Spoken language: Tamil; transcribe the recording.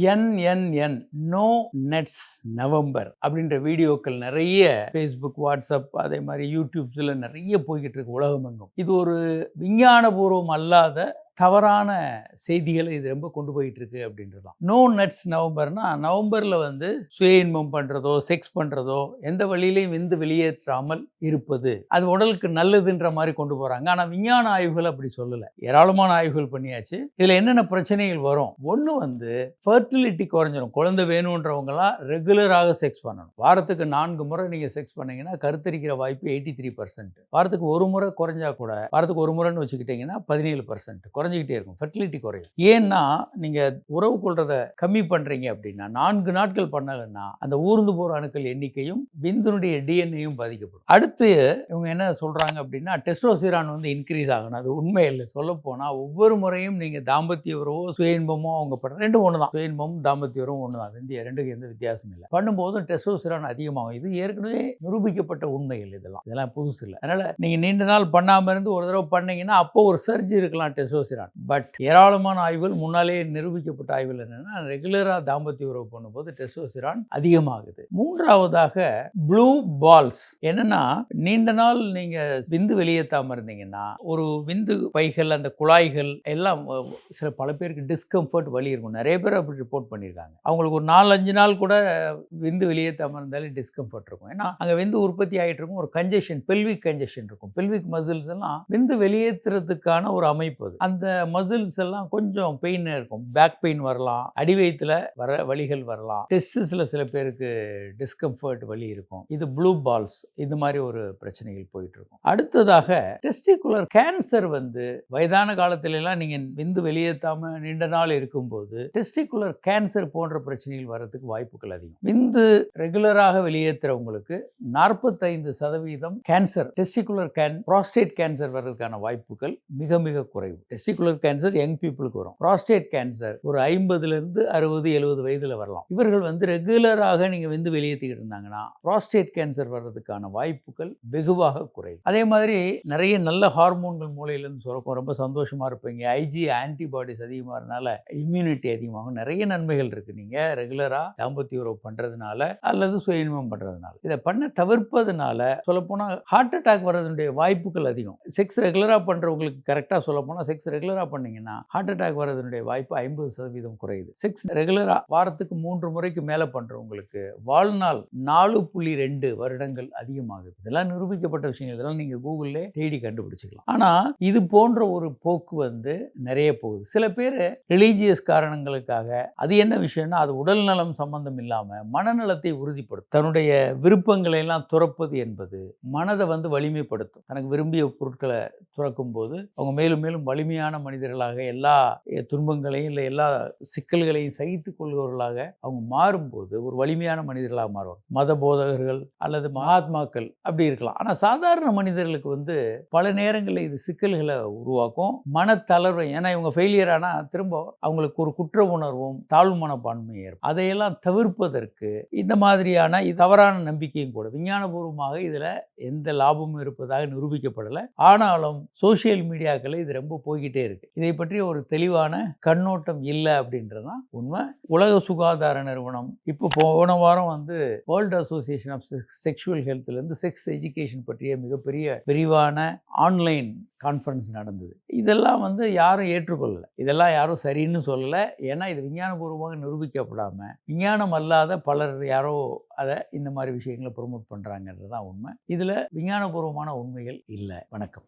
NNN நோ நெட்ஸ் நவம்பர் அப்படின்ற வீடியோக்கள் நிறைய ஃபேஸ்புக், வாட்ஸ்அப், அதே மாதிரி யூடியூப்ஸில் நிறைய போய்கிட்டு இருக்கு உலகமெங்கும். இது ஒரு விஞ்ஞானபூர்வம் அல்லாத தவறான செய்திகளை இது ரொம்ப கொண்டு போயிட்டு இருக்கு அப்படின்றதான். நோ நட்ஸ் நவம்பர்னா நவம்பரில் சுய இன்பம் பண்ணுறதோ செக்ஸ் பண்ணுறதோ எந்த வழியிலையும் விந்து வெளியேற்றாமல் இருப்பது அது உடலுக்கு நல்லதுன்ற மாதிரி கொண்டு போகிறாங்க. ஆனால் விஞ்ஞான ஆய்வுகள் அப்படி சொல்லலை. ஏராளமான ஆய்வுகள் பண்ணியாச்சு. இதில் என்னென்ன பிரச்சனைகள் வரும்? ஒன்று ஃபர்டிலிட்டி குறைஞ்சிடும். குழந்தை வேணுன்றவங்களாம் ரெகுலராக செக்ஸ் பண்ணணும். வாரத்துக்கு 4 முறை நீங்கள் செக்ஸ் பண்ணீங்கன்னா கருத்தரிக்கிற வாய்ப்பு 83%. வாரத்துக்கு ஒரு முறை குறைஞ்சா கூட வாரத்துக்கு ஒரு முறைன்னு வச்சுக்கிட்டிங்கன்னா 17% குறைஞ்சிக்கிட்டே இருக்கும். ஃபெர்டிலிட்டி குறையும். ஏன்னா நீங்கள் உறவு கொள்றதை கம்மி பண்ணுறீங்க அப்படின்னா 4 நாட்கள் பண்ணலைன்னா அந்த ஊர்ந்து போகிற அணுக்கள் எண்ணிக்கையும் விந்துனுடைய டிஎன்ஏயும் பாதிக்கப்படும். அடுத்து இவங்க என்ன சொல்கிறாங்க அப்படின்னா டெஸ்டோஸ்டிரான் இன்க்ரீஸ் ஆகணும். அது உண்மை இல்லை. சொல்ல போனால் ஒவ்வொரு முறையும் நீங்கள் தாம்பத்திய உறவோ சுய இன்பமோ அவங்க பண்ணுற ரெண்டும் ஒன்று தான். சுய இன்பமும் தாம்பத்திய உறவும் ஒன்று தான். ரெண்டுக்கு எந்த வித்தியாசமும் இல்லை. பண்ணும்போதும் டெஸ்டோஸ்டிரான் அதிகமாகும். இது ஏற்கனவே நிரூபிக்கப்பட்ட உண்மைகள். இதெல்லாம் புதுசு இல்லை. அதனால் நீங்கள் நீண்ட நாள் பண்ணாமல் இருந்து ஒரு தடவை பண்ணீங்கன்னா அப்போ ஒரு சர்ஜ் இருக்கலாம் டெஸ்டோஸ்டிரான். பட் ஏராளமான ஆய்வுகள் முன்னாலே நிரூபிக்கப்பட்ட ஆய்வுகள் என்னன்னா ரெகுலராக தாம்பத்திய உறவு பண்ணும்போது டெஸ்டோஸ்டிரான் அதிகமாகுது. மூன்றாவதாக ப்ளூ பால்ஸ். என்னன்னா நீண்ட நாள் நீங்க விந்து வெளியேற்றாம இருந்தீங்கன்னா ஒரு விந்து பைகள் அந்த குழாய்கள் எல்லாம் பல பேருக்கு டிஸ்கம்ஃபர்ட் வலி இருக்கும். நிறைய பேர் அப்படி ரிப்போர்ட் பண்ணியிருக்காங்க. அவங்களுக்கு ஒரு 4-5 நாள் கூட விந்து வெளியேற்றாம இருந்தாலே டிஸ்கம்ஃபர்ட் இருக்கும். ஏன்னா அங்கே விந்து உற்பத்தி ஆகிட்டு இருக்கும். ஒரு கன்ஜெஷன், பெல்விக் கன்ஜெஷன் இருக்கும். பெல்விக் மசில்ஸ் எல்லாம் விந்து வெளியேற்றுறதுக்கான ஒரு அமைப்பு அது. அந்த மசில்ஸ் எல்லாம் கொஞ்சம் பெயின் இருக்கும். பேக் பெயின் வரலாம், அடி வயிற்றுல வர வலிகள் வரலாம், டெஸ்டிஸ்ல சில பேருக்கு டிஸ்கம்ஃபர்ட் வலி இருக்கும். இது ப்ளூ பால்ஸ். இது மாதிரி ஒரு பிரச்சனைகள் போயிட்டு இருக்கும். அடுத்ததாக டெஸ்டிகுலர் கேன்சர். வயதான காலத்துல எல்லாம் நீங்க விந்து வெளியேற்றாம நீண்ட நாள் இருக்கும்போது டெஸ்டிகுலர் கேன்சர் போன்ற பிரச்சனைகள் வர்றதுக்கு வாய்ப்புகள் அதிகம். விந்து ரெகுலராக வெளியேற்றுறவங்களுக்கு 45% கேன்சர், டெஸ்டிகுலர் புரோஸ்டேட் கேன்சர் வர்றதுக்கான வாய்ப்புகள் மிக மிக குறைவு. டெஸ்டிகுலர் கேன்சர் யங் பீப்புளுக்கு வரும். புரோஸ்டேட் கேன்சர் ஒரு 50லேருந்து 60-70 வயதுல வரலாம். இவர்கள் ரெகுலராக நீங்க விந்து வெளியேற்றிக்கிட்டு இருந்தாங்கன்னா புரோஸ்டேட் கேன்சர் வர்றதுக்கான வாய்ப்புகள் வெகுவாக குறையும். அதே மாதிரி நிறைய நல்ல ஹார்மோன்கள் மூளையிலேருந்து சுரக்கும். ரொம்ப சந்தோஷமா இருப்பீங்க. ஐஜி ஆன்டிபாடிஸ் அதிகமாகறதுனால இம்யூனிட்டி அதிகமாகும். நிறைய நன்மைகள் இருக்கு. நீங்க ரெகுலரா தாம்பத்திய உறவு பண்றதுனால அல்லது சுய இன்பம் பண்றதுனால. இதை பண்ண தவிர்ப்பதனால சொல்லப்போனா ஹார்ட் அட்டாக் வர்றதுடைய வாய்ப்புகள் அதிகம். செக்ஸ் ரெகுலரா பண்றவங்களுக்கு கரெக்டா சொல்ல போனா செக்ஸ் ரெகுலரா பண்ணீங்கன்னா ஹார்ட் அட்டாக் வர்றதுடைய வாய்ப்பு 50% குறையுது. செக்ஸ் ரெகுலரா வாரத்துக்கு 3 முறைக்கு மேல பண்றவங்களுக்கு வாழ்நாள் 4.2 வருடங்கள் அதிகமாகுது. இதெல்லாம் நிரூபிக்கப்பட்ட விஷயங்கள். இதெல்லாம் நீங்க கூகுள்ல தேடி கண்டுபிடிச்சிக்கலாம். ஆனா இது போன்ற ஒரு போக்கு நிறைய போகுது. சில பேர் ரிலீஜியஸ் காரணங்களுக்காக அது என்ன விஷயம்னா அது உடல் நலம் சம்பந்தம் இல்லாம மனநலத்தை உறுதிப்படுத்தும். தன்னுடைய விருப்பங்களை எல்லாம் துறப்பது என்பது மனதை வலிமைப்படுத்தும். தனக்கு விரும்பிய பொருட்களை துறக்கும் போது அவங்க மேலும் மேலும் வலிமையான மனிதர்களாக எல்லா துன்பங்களையும் இல்லை எல்லா சிக்கல்களையும் சகித்துக் கொள்பவர்களாக அவங்க மாறும்போது ஒரு வலிமையான மனிதர்களாக மாறுவாங்க. மத போதகர்கள் அல்லது மகாத்மாக்கள் அப்படி இருக்கலாம். ஆனால் சாதாரண மனிதர்களுக்கு பல நேரங்களில் இது சிக்கல்களை உருவாக்கும், மனத்தளர்வை. ஏன்னா இவங்க ஃபெயிலியர் ஆனால் திரும்ப அவங்களுக்கு ஒரு குற்ற உணர்வும் தாழ்வு மனப்பான்மையும் ஏற்படும். அதையெல்லாம் தவிர்ப்பதற்கு இந்த மாதிரியான தவறான நம்பிக்கையும் கூட விஞ்ஞானபூர்வமாக இதில் எந்த லாபமும் இருப்பதாக நிரூபிக்கப்படலை. ஆனாலும் சோசியல் மீடியாக்களில் இது ரொம்ப போய்கிட்டே இருக்கு. இதை பற்றி ஒரு தெளிவான கண்ணோட்டம் இல்லை அப்படின்றதான் உண்மை. உலக சுகாதார நிறுவனம் இப்போ போன வாரம் வேர்ல்டு அசோசியேஷன் ஆஃப் செக்ஷுவல் ஹெல்த்லேருந்து செக்ஸ் எஜுகேஷன் பற்றிய மிகப்பெரிய விரிவான ஆன்லைன் கான்ஃபரன்ஸ் நடந்தது. இதெல்லாம் யாரும் ஏற்றுக்கொள்ளலை. இதெல்லாம் யாரும் சரின்னு சொல்லலை. ஏன்னா இது விஞ்ஞானபூர்வமாக நிரூபிக்கப்படாமல் விஞ்ஞானம் அல்லாத பலர் யாரோ அதை இந்த மாதிரி விஷயங்களை ப்ரொமோட் பண்ணுறாங்கன்றதான் உண்மை. இதில் விஞ்ஞானபூர்வமான உண்மைகள் இல்லை. வணக்கம்.